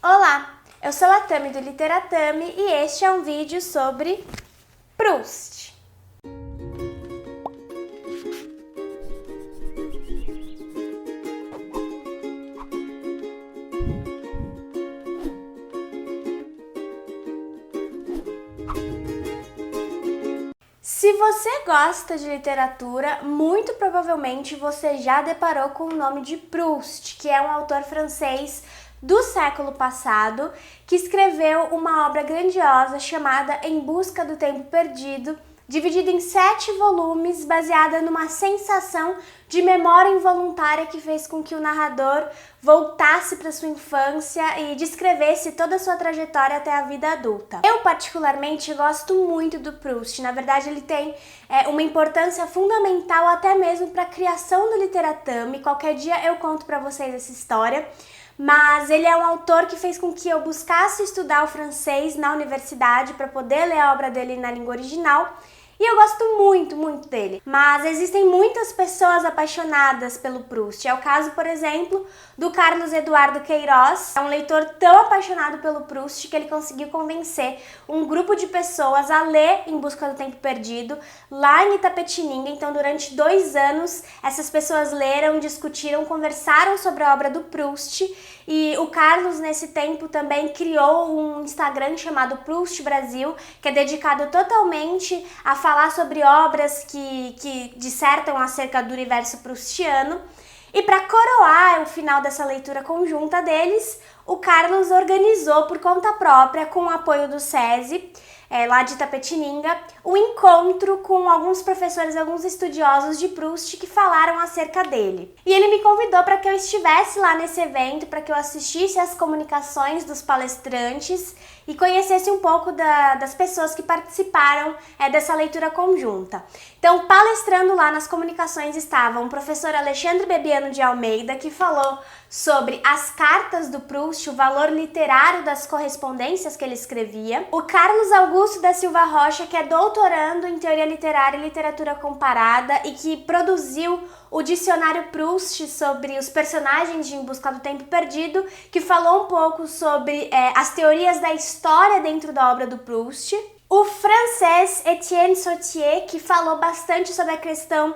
Olá, eu sou a Tami do Literatami e este é um vídeo sobre Proust. Se você gosta de literatura, muito provavelmente você já deparou com o nome de Proust, que é um autor francês do século passado, que escreveu uma obra grandiosa chamada Em Busca do Tempo Perdido, dividida em 7 volumes, baseada numa sensação de memória involuntária que fez com que o narrador voltasse para sua infância e descrevesse toda a sua trajetória até a vida adulta. Eu, particularmente, gosto muito do Proust. Na verdade, ele tem uma importância fundamental até mesmo para a criação do Literatami. Qualquer dia eu conto para vocês essa história. Mas ele é um autor que fez com que eu buscasse estudar o francês na universidade para poder ler a obra dele na língua original. E eu gosto muito, muito dele. Mas existem muitas pessoas apaixonadas pelo Proust. É o caso, por exemplo, do Carlos Eduardo Queiroz. É um leitor tão apaixonado pelo Proust que ele conseguiu convencer um grupo de pessoas a ler Em Busca do Tempo Perdido lá em Itapetininga. Então, durante 2 anos, essas pessoas leram, discutiram, conversaram sobre a obra do Proust. E o Carlos, nesse tempo, também criou um Instagram chamado Proust Brasil, que é dedicado totalmente a falar sobre obras que dissertam acerca do universo proustiano. E para coroar o final dessa leitura conjunta deles, o Carlos organizou por conta própria, com o apoio do SESI, lá de Itapetininga, um encontro com alguns professores, alguns estudiosos de Proust que falaram acerca dele. E ele me convidou para que eu estivesse lá nesse evento, para que eu assistisse às comunicações dos palestrantes e conhecesse um pouco das pessoas que participaram dessa leitura conjunta. Então, palestrando lá nas comunicações estava o professor Alexandre Bebiano de Almeida, que falou sobre as cartas do Proust, o valor literário das correspondências que ele escrevia. O Carlos Augusto da Silva Rocha, que é doutorando em Teoria Literária e Literatura Comparada e que produziu o dicionário Proust sobre os personagens de Em Busca do Tempo Perdido, que falou um pouco sobre as teorias da história dentro da obra do Proust. O francês Etienne Sautier, que falou bastante sobre a questão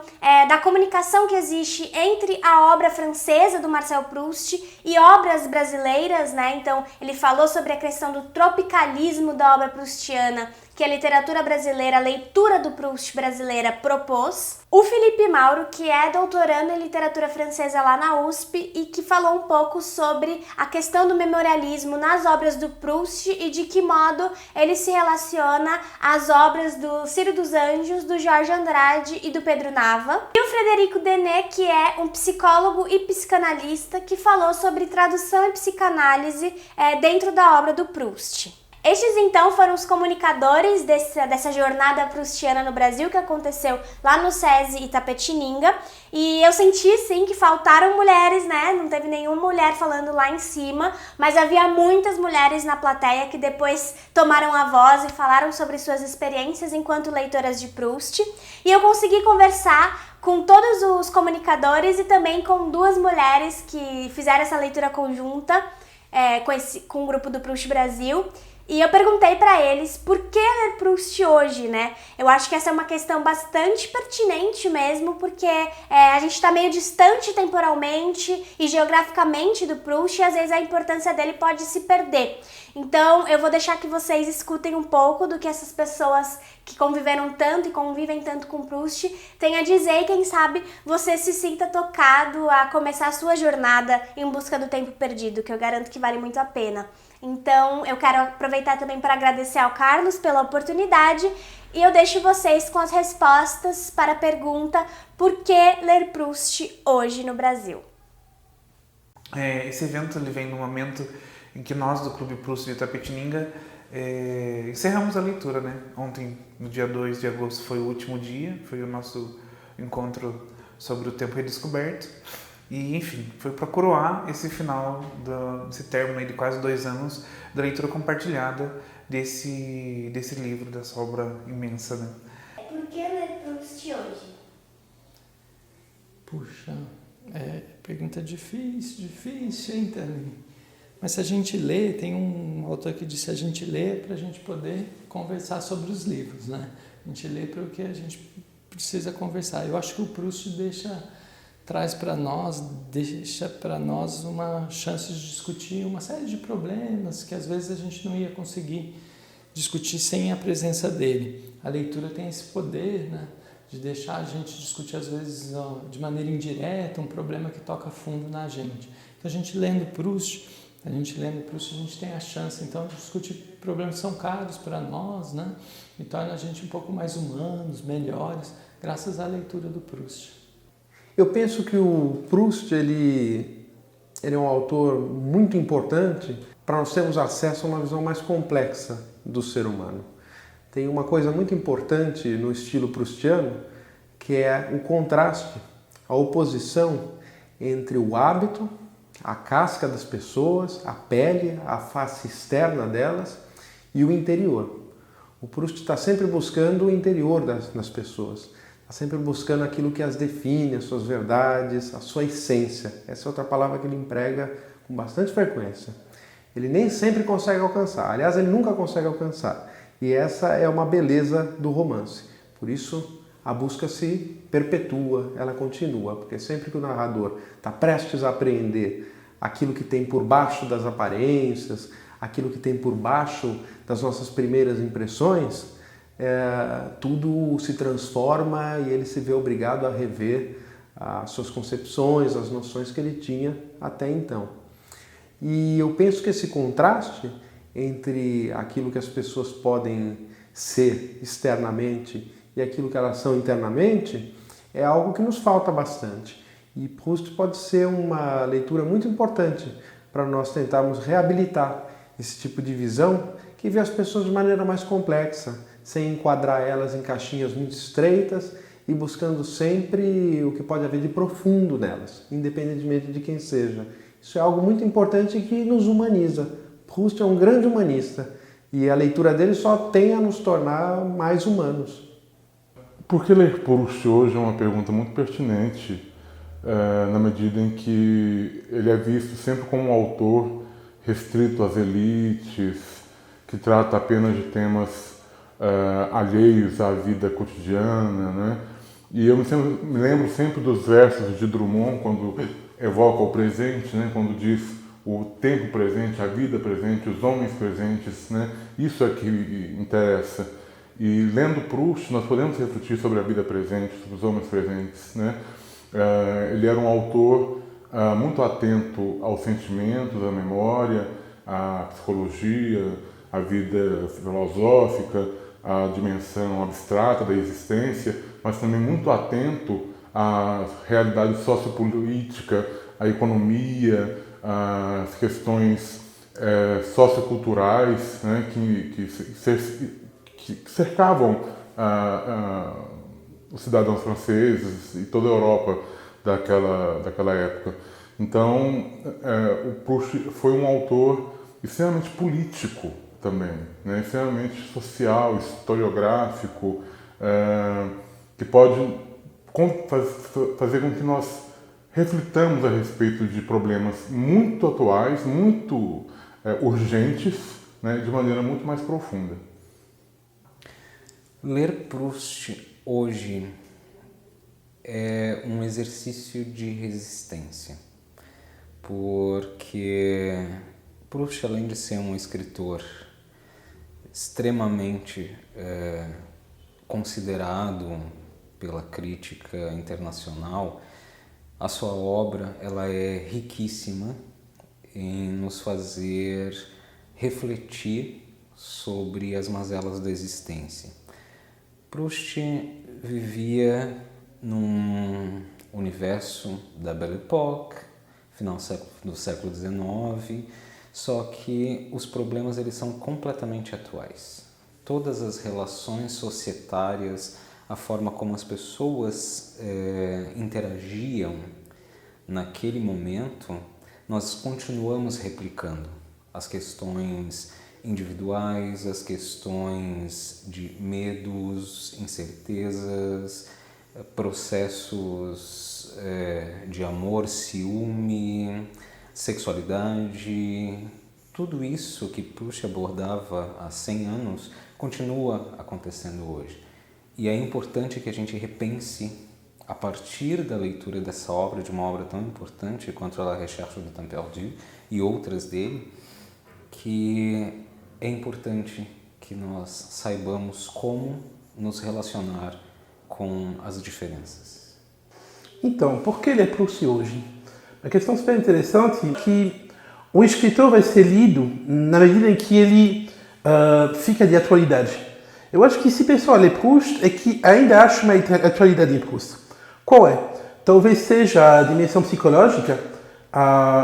da comunicação que existe entre a obra francesa do Marcel Proust e obras brasileiras, né? Então, ele falou sobre a questão do tropicalismo da obra proustiana, que a literatura brasileira, a leitura do Proust brasileira propôs. O Felipe Mauro, que é doutorando em literatura francesa lá na USP e que falou um pouco sobre a questão do memorialismo nas obras do Proust e de que modo ele se relaciona às obras do Ciro dos Anjos, do Jorge Andrade e do Pedro Nava. E o Frederico Denet, que é um psicólogo e psicanalista, que falou sobre tradução e psicanálise dentro da obra do Proust. Estes, então, foram os comunicadores dessa jornada proustiana no Brasil, que aconteceu lá no SESI Itapetininga. E eu senti, sim, que faltaram mulheres, né? Não teve nenhuma mulher falando lá em cima, mas havia muitas mulheres na plateia que depois tomaram a voz e falaram sobre suas experiências enquanto leitoras de Proust. E eu consegui conversar com todos os comunicadores e também com 2 mulheres que fizeram essa leitura conjunta com o grupo do Proust Brasil. E eu perguntei para eles por que ler Proust hoje, né? Eu acho que essa é uma questão bastante pertinente mesmo, porque a gente está meio distante temporalmente e geograficamente do Proust e às vezes a importância dele pode se perder. Então eu vou deixar que vocês escutem um pouco do que essas pessoas que conviveram tanto e convivem tanto com Proust têm a dizer e quem sabe você se sinta tocado a começar a sua jornada em busca do tempo perdido, que eu garanto que vale muito a pena. Então, eu quero aproveitar também para agradecer ao Carlos pela oportunidade e eu deixo vocês com as respostas para a pergunta: por que ler Proust hoje no Brasil? Esse evento ele vem no momento em que nós do Clube Proust de Itapetininga encerramos a leitura, né? Ontem, no dia 2 de agosto, foi o último dia, foi o nosso encontro sobre o tempo redescoberto. E, enfim, foi para coroar esse final, esse término aí de quase 2 anos da leitura compartilhada desse livro, dessa obra imensa, né? Por que ler Proust hoje? Puxa, pergunta difícil, hein, Tami? Mas se a gente lê, tem um autor que disse, a gente lê para a gente poder conversar sobre os livros, né? A gente lê porque a gente precisa conversar. Eu acho que o Proust deixa para nós uma chance de discutir uma série de problemas que às vezes a gente não ia conseguir discutir sem a presença dele. A leitura tem esse poder, né, de deixar a gente discutir às vezes de maneira indireta um problema que toca fundo na gente. Então a gente lendo Proust, a gente tem a chance então de discutir problemas que são caros para nós, né, e torna a gente um pouco mais humanos, melhores, graças à leitura do Proust. Eu penso que o Proust ele é um autor muito importante para nós termos acesso a uma visão mais complexa do ser humano. Tem uma coisa muito importante no estilo proustiano, que é o contraste, a oposição entre o hábito, a casca das pessoas, a pele, a face externa delas e o interior. O Proust está sempre buscando o interior das pessoas. Está sempre buscando aquilo que as define, as suas verdades, a sua essência. Essa é outra palavra que ele emprega com bastante frequência. Ele nem sempre consegue alcançar, aliás, ele nunca consegue alcançar. E essa é uma beleza do romance. Por isso, a busca se perpetua, ela continua, porque sempre que o narrador está prestes a apreender aquilo que tem por baixo das aparências, aquilo que tem por baixo das nossas primeiras impressões, tudo se transforma e ele se vê obrigado a rever as suas concepções, as noções que ele tinha até então. E eu penso que esse contraste entre aquilo que as pessoas podem ser externamente e aquilo que elas são internamente é algo que nos falta bastante. E Proust pode ser uma leitura muito importante para nós tentarmos reabilitar esse tipo de visão que vê as pessoas de maneira mais complexa, sem enquadrar elas em caixinhas muito estreitas e buscando sempre o que pode haver de profundo nelas, independentemente de quem seja. Isso é algo muito importante que nos humaniza. Proust é um grande humanista e a leitura dele só tem a nos tornar mais humanos. Por que ler Proust hoje é uma pergunta muito pertinente, na medida em que ele é visto sempre como um autor restrito às elites, que trata apenas de temas alheios à vida cotidiana, né? E eu me lembro sempre dos versos de Drummond, quando evoca o presente, né? Quando diz o tempo presente, a vida presente, os homens presentes, né? Isso é que interessa. E lendo Proust, nós podemos refletir sobre a vida presente, sobre os homens presentes, né? Ele era um autor muito atento aos sentimentos, à memória, à psicologia, à vida filosófica, à dimensão abstrata da existência, mas também muito atento à realidade sociopolítica, à economia, às questões socioculturais, né, que cercavam os cidadãos franceses e toda a Europa daquela época. Então, o Proust foi um autor extremamente político também, né? Extremamente social, historiográfico, que pode fazer com que nós reflitamos a respeito de problemas muito atuais, muito urgentes, né? De maneira muito mais profunda. Ler Proust hoje é um exercício de resistência, porque Proust, além de ser um escritor extremamente considerado pela crítica internacional, a sua obra ela é riquíssima em nos fazer refletir sobre as mazelas da existência. Proust vivia num universo da Belle Époque, final do século XIX, só que os problemas eles são completamente atuais. Todas as relações societárias, a forma como as pessoas interagiam naquele momento, nós continuamos replicando as questões individuais, as questões de medos, incertezas, processos de amor, ciúme, sexualidade, tudo isso que Proust abordava há 100 anos continua acontecendo hoje. E é importante que a gente repense, a partir da leitura dessa obra, de uma obra tão importante quanto a La Recherche du Temps Perdu e outras dele, que é importante que nós saibamos como nos relacionar com as diferenças. Então, por que ler Proust hoje? Uma questão super interessante é que o escritor vai ser lido na medida em que ele fica de atualidade. Eu acho que se a pessoa lê Proust é que ainda acha uma atualidade em Proust. Qual é? Talvez seja a dimensão psicológica,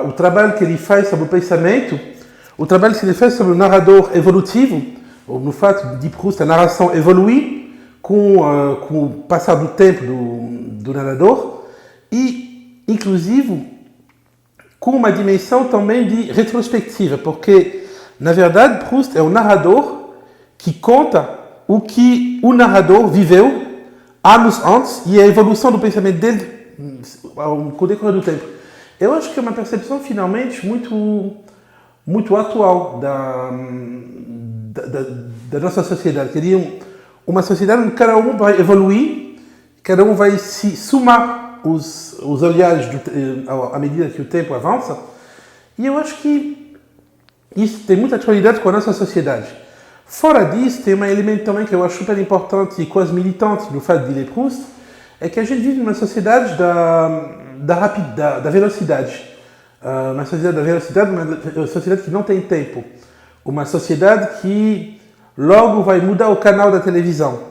o trabalho que ele faz sobre o pensamento, o trabalho que ele faz sobre o narrador evolutivo, ou no fato de Proust a narração evoluir com o passar do tempo do narrador e, inclusive, com uma dimensão também de retrospectiva, porque, na verdade, Proust é o narrador que conta o que o narrador viveu anos antes e a evolução do pensamento dele com o decorrer do tempo. Eu acho que é uma percepção, finalmente, muito atual da nossa sociedade. Queria uma sociedade onde cada um vai evoluir, cada um vai se somar os olhares à medida que o tempo avança. E eu acho que isso tem muita atualidade com a nossa sociedade. Fora disso, tem um elemento também que eu acho super importante e quase militante no fato de ler Proust, é que a gente vive numa sociedade da velocidade. Uma sociedade da velocidade, uma sociedade que não tem tempo. Uma sociedade que logo vai mudar o canal da televisão.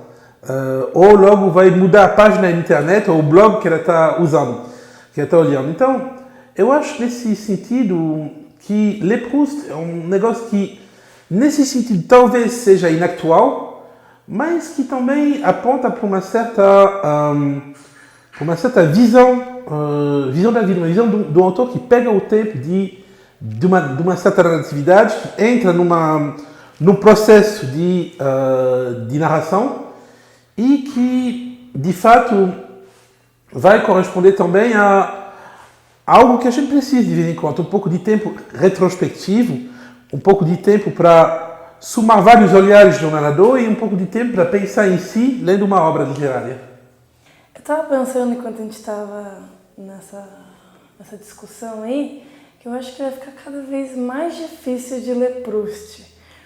Ou logo vai mudar a página da internet ou o blog que ela está usando, que ela está olhando. Então, eu acho nesse sentido que ler Proust é um negócio que, nesse sentido, talvez seja inactual, mas que também aponta para uma certa visão da vida, uma visão do autor que pega o tempo de uma certa narratividade, que entra num processo de narração e que, de fato, vai corresponder também a algo que a gente precisa de vez em quando, um pouco de tempo retrospectivo, um pouco de tempo para somar vários olhares do narrador e um pouco de tempo para pensar em si, lendo uma obra literária. Eu estava pensando, enquanto a gente estava nessa discussão aí, que eu acho que vai ficar cada vez mais difícil de ler Proust.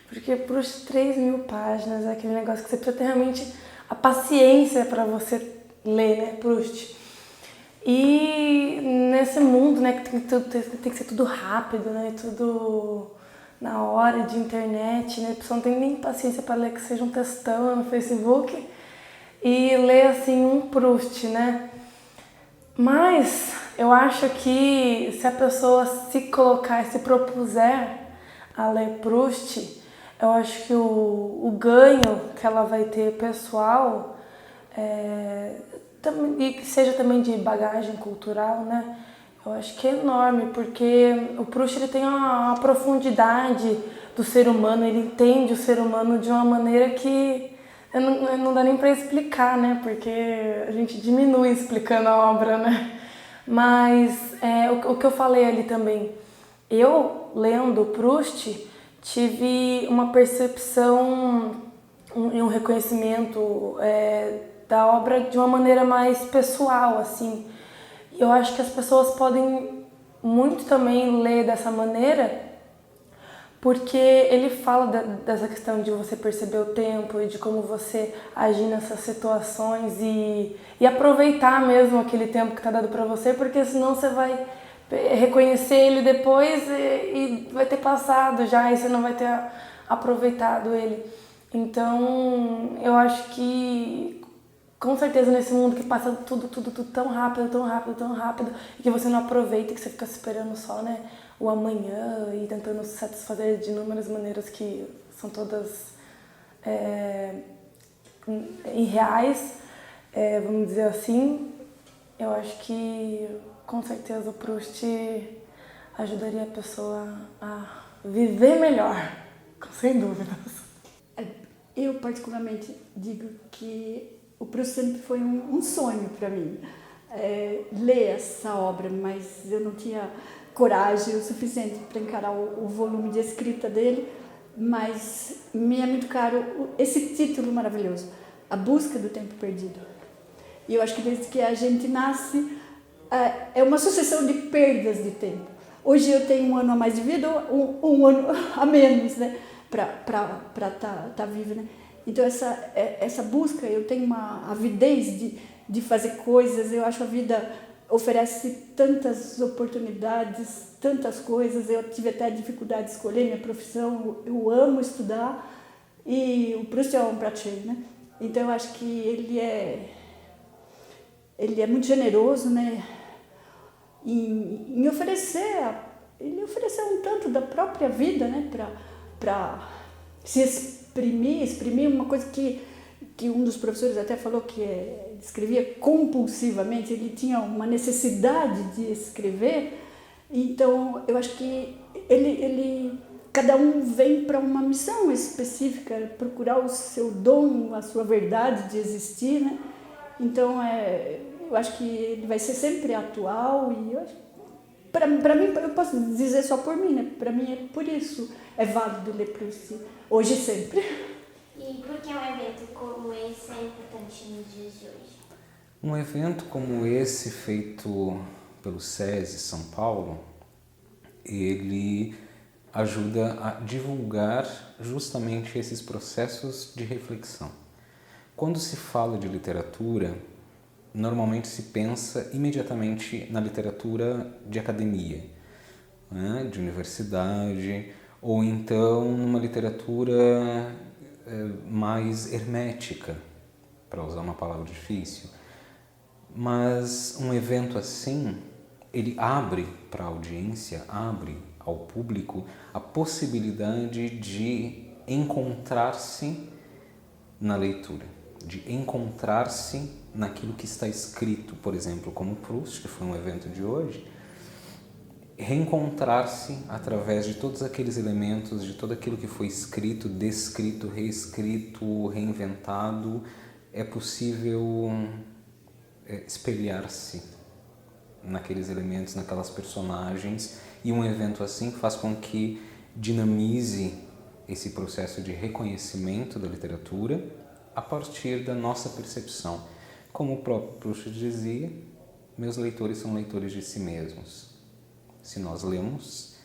Porque Proust, 3.000 páginas, é aquele negócio que você precisa ter realmente a paciência para você ler, né, Proust. E nesse mundo, né, que tem que ser tudo rápido, né, tudo na hora de internet, né, a pessoa não tem nem paciência para ler que seja um textão no Facebook e ler, assim, um Proust, né. Mas eu acho que se a pessoa se colocar, se propuser a ler Proust, eu acho que o ganho que ela vai ter pessoal, e que seja também de bagagem cultural, né? Eu acho que é enorme, porque o Proust ele tem uma profundidade do ser humano, ele entende o ser humano de uma maneira que não dá nem para explicar, né? Porque a gente diminui explicando a obra, né? Mas o que eu falei ali também, eu lendo Proust tive uma percepção e um reconhecimento da obra de uma maneira mais pessoal, assim. E eu acho que as pessoas podem muito também ler dessa maneira, porque ele fala dessa questão de você perceber o tempo e de como você agir nessas situações e aproveitar mesmo aquele tempo que está dado para você, porque senão você vai reconhecer ele depois e vai ter passado já e você não vai ter aproveitado ele. Então, eu acho que, com certeza, nesse mundo que passa tudo tão rápido, e que você não aproveita, que você fica esperando só, né, o amanhã e tentando satisfazer de inúmeras maneiras que são todas irreais, vamos dizer assim, eu acho que, com certeza, o Proust ajudaria a pessoa a viver melhor, sem dúvidas. Eu, particularmente, digo que o Proust sempre foi um sonho para mim, ler essa obra, mas eu não tinha coragem o suficiente para encarar o volume de escrita dele, mas me é muito caro esse título maravilhoso, A Busca do Tempo Perdido. E eu acho que desde que a gente nasce, é uma sucessão de perdas de tempo. Hoje eu tenho um ano a mais de vida, um ano a menos, né, para tá viva, né? Então essa busca, eu tenho uma avidez de fazer coisas. Eu acho a vida oferece tantas oportunidades, tantas coisas. Eu tive até dificuldade de escolher minha profissão. Eu amo estudar e o Proust é um prato cheio, né? Então eu acho que ele é muito generoso, né? Em oferecer, ele ofereceu um tanto da própria vida, né? Para se exprimir uma coisa que um dos professores até falou que escrevia compulsivamente. Ele tinha uma necessidade de escrever. Então eu acho que cada um vem para uma missão específica, procurar o seu dom, a sua verdade de existir, né? Então eu acho que ele vai ser sempre atual e para mim, eu posso dizer só por mim, né? Para mim é por isso é válido ler Proust hoje e sempre. E por que um evento como esse é importante nos dias de hoje? Um evento como esse, feito pelo SESI São Paulo, ele ajuda a divulgar justamente esses processos de reflexão. Quando se fala de literatura, normalmente se pensa imediatamente na literatura de academia, né, de universidade, ou então numa literatura mais hermética, para usar uma palavra difícil. Mas um evento assim, ele abre para a audiência, abre ao público a possibilidade de encontrar-se na leitura, de encontrar-se naquilo que está escrito, por exemplo, como Proust, que foi um evento de hoje, reencontrar-se através de todos aqueles elementos, de tudo aquilo que foi escrito, descrito, reescrito, reinventado. É possível espelhar-se naqueles elementos, naquelas personagens, e um evento assim faz com que dinamize esse processo de reconhecimento da literatura a partir da nossa percepção. Como o próprio Proust dizia, meus leitores são leitores de si mesmos. Se nós lemos,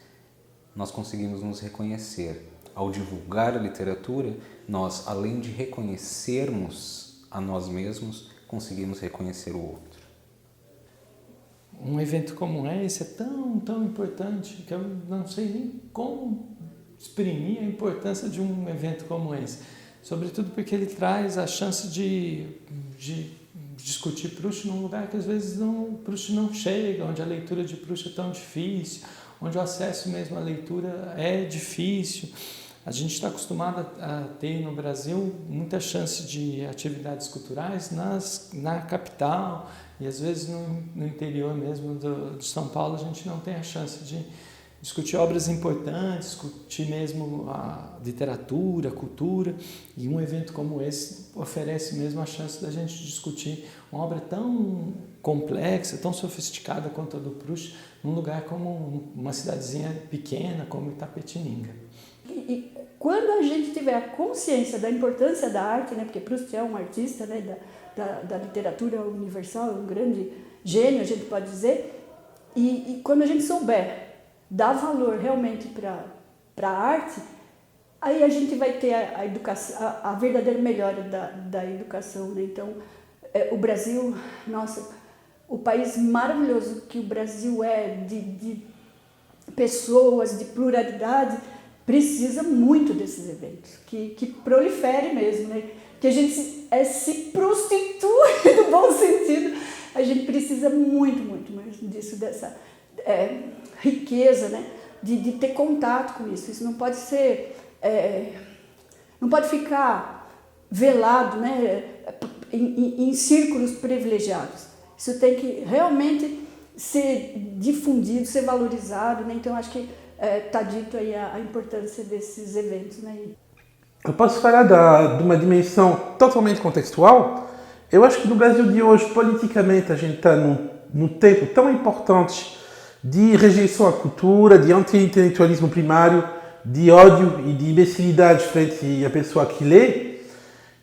nós conseguimos nos reconhecer. Ao divulgar a literatura, nós, além de reconhecermos a nós mesmos, conseguimos reconhecer o outro. Um evento como esse é tão importante que eu não sei nem como exprimir a importância de um evento como esse. Sobretudo porque ele traz a chance de discutir Proust num lugar que às vezes Proust não chega, onde a leitura de Proust é tão difícil, onde o acesso mesmo à leitura é difícil. A gente está acostumado a ter no Brasil muita chance de atividades culturais na capital, e às vezes no interior mesmo de São Paulo a gente não tem a chance de discutir obras importantes, discutir mesmo a literatura, a cultura, e um evento como esse oferece mesmo a chance da gente discutir uma obra tão complexa, tão sofisticada quanto a do Proust, num lugar como uma cidadezinha pequena como Itapetininga. E quando a gente tiver a consciência da importância da arte, né, porque Proust é um artista, né, da literatura universal, um grande gênio, a gente pode dizer, e quando a gente souber dar valor realmente para a arte, aí a gente vai ter a educação, a verdadeira melhora da educação, né? Então, o Brasil, nossa, o país maravilhoso que o Brasil é, de pessoas, de pluralidade, precisa muito desses eventos, que prolifere mesmo, né? Que a gente se prostitui no bom sentido. A gente precisa muito mais disso, dessa riqueza, né? De ter contato com isso. Isso não pode ser, não pode ficar velado, né? Em círculos privilegiados. Isso tem que realmente ser difundido, ser valorizado, né? Então acho que está dito aí a importância desses eventos, né? Eu posso falar de uma dimensão totalmente contextual. Eu acho que no Brasil de hoje, politicamente, a gente está num tempo tão importante de rejeição à cultura, de anti-intelectualismo primário, de ódio e de imbecilidade frente à pessoa que lê,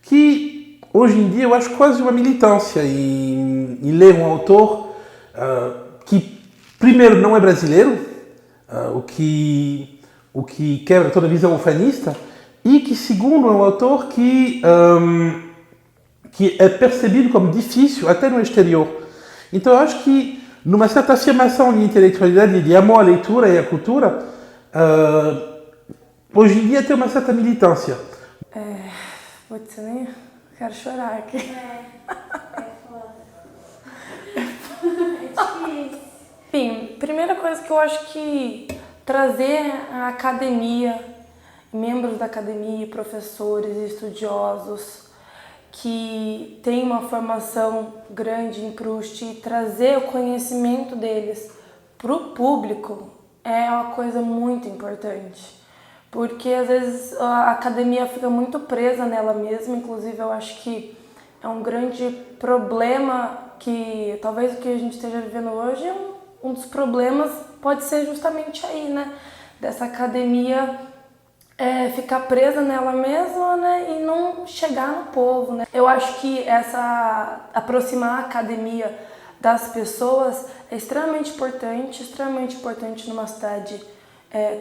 que hoje em dia eu acho quase uma militância em ler um autor que, primeiro, não é brasileiro, o que quebra toda a visão ufanista, e que, segundo, é um autor que é percebido como difícil até no exterior. Então eu acho que, numa certa afirmação de intelectualidade, de amor à leitura e à cultura, hoje em dia tem uma certa militância. Putz, eu nem quero chorar aqui. Enfim, primeira coisa que eu acho que trazer a academia, membros da academia, professores, estudiosos que têm uma formação grande em Proust e trazer o conhecimento deles para o público é uma coisa muito importante. Porque às vezes a academia fica muito presa nela mesma, inclusive eu acho que é um grande problema que talvez o que a gente esteja vivendo hoje um dos problemas pode ser justamente aí, né? Dessa academia ficar presa nela mesma, né? E não chegar no povo, né? Eu acho que aproximar a academia das pessoas é extremamente importante numa cidade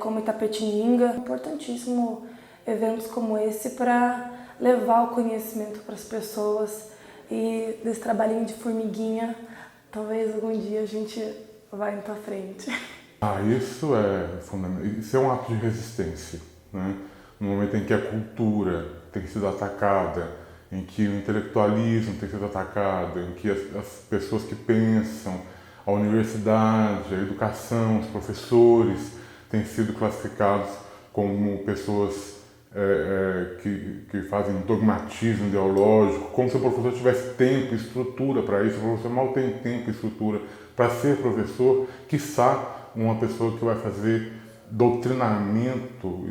como Itapetininga. Importantíssimo eventos como esse para levar o conhecimento para as pessoas e desse trabalhinho de formiguinha, talvez algum dia a gente vai indo para frente. Isso é fundamental. Isso é um ato de resistência, né? No momento em que a cultura tem sido atacada, em que o intelectualismo tem sido atacado, em que as pessoas que pensam, a universidade, a educação, os professores têm sido classificados como pessoas que fazem dogmatismo ideológico, como se o professor tivesse tempo e estrutura para isso. O professor mal tem tempo e estrutura para ser professor, quiçá uma pessoa que vai fazer doutrinamento,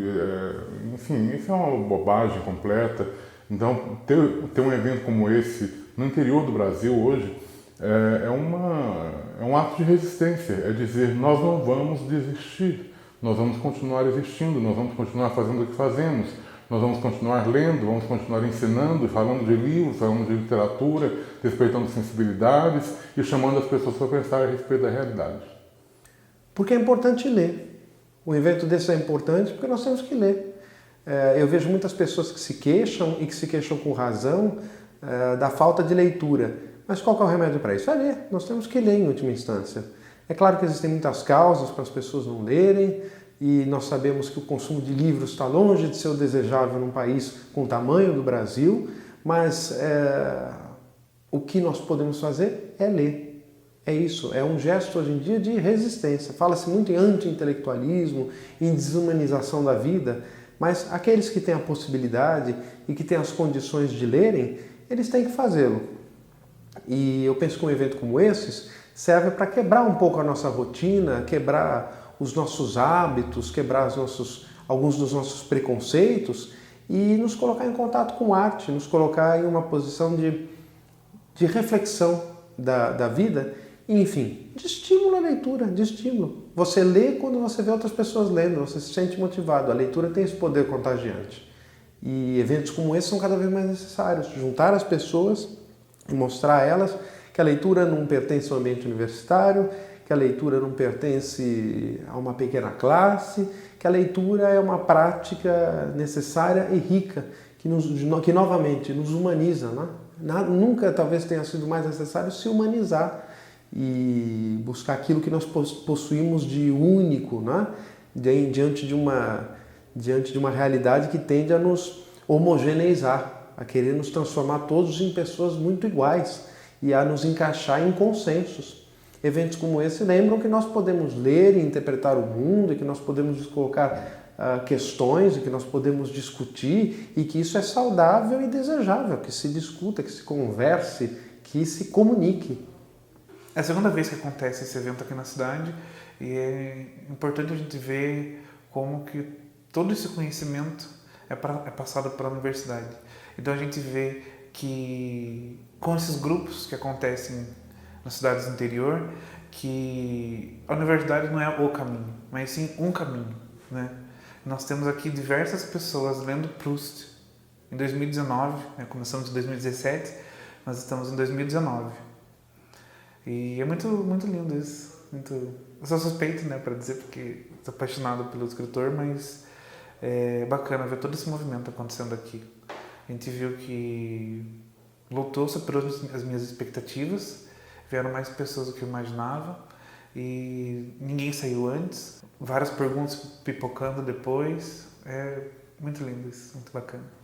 enfim, isso é uma bobagem completa. Então, ter um evento como esse no interior do Brasil hoje é um ato de resistência, é dizer, nós não vamos desistir, nós vamos continuar existindo, nós vamos continuar fazendo o que fazemos, nós vamos continuar lendo, vamos continuar ensinando, falando de livros, falando de literatura, respeitando sensibilidades e chamando as pessoas para pensar a respeito da realidade. Porque é importante ler. Um evento desse é importante porque nós temos que ler. Eu vejo muitas pessoas que se queixam, e que se queixam com razão, da falta de leitura. Mas qual que é o remédio para isso? É ler. Nós temos que ler em última instância. É claro que existem muitas causas para as pessoas não lerem, e nós sabemos que o consumo de livros está longe de ser o desejável num país com o tamanho do Brasil, mas o que nós podemos fazer é ler. É isso, é um gesto hoje em dia de resistência. Fala-se muito em anti-intelectualismo, em desumanização da vida, mas aqueles que têm a possibilidade e que têm as condições de lerem, eles têm que fazê-lo. E eu penso que um evento como esse serve para quebrar um pouco a nossa rotina, quebrar os nossos hábitos, quebrar alguns dos nossos preconceitos e nos colocar em contato com arte, nos colocar em uma posição de reflexão da vida. Enfim, de estímulo à leitura, de estímulo. Você lê quando você vê outras pessoas lendo, você se sente motivado. A leitura tem esse poder contagiante. E eventos como esse são cada vez mais necessários. Juntar as pessoas e mostrar a elas que a leitura não pertence ao ambiente universitário, que a leitura não pertence a uma pequena classe, que a leitura é uma prática necessária e rica, que novamente nos humaniza, né? Nunca talvez tenha sido mais necessário se humanizar e buscar aquilo que nós possuímos de único, né? diante de uma realidade que tende a nos homogeneizar, a querer nos transformar todos em pessoas muito iguais e a nos encaixar em consensos. Eventos como esse lembram que nós podemos ler e interpretar o mundo, e que nós podemos colocar questões, e que nós podemos discutir, e que isso é saudável e desejável, que se discuta, que se converse, que se comunique. É a segunda vez que acontece esse evento aqui na cidade e é importante a gente ver como que todo esse conhecimento é passado para a universidade. Então a gente vê que com esses grupos que acontecem nas cidades do interior, que a universidade não é o caminho, mas sim um caminho, né? Nós temos aqui diversas pessoas lendo Proust em 2019, né? Começamos em 2017, nós estamos em 2019. E é muito, muito lindo isso. Eu sou suspeito, né, para dizer, porque sou apaixonado pelo escritor, mas é bacana ver todo esse movimento acontecendo aqui. A gente viu que lotou, superou as minhas expectativas, vieram mais pessoas do que eu imaginava e ninguém saiu antes. Várias perguntas pipocando depois. É muito lindo isso, muito bacana.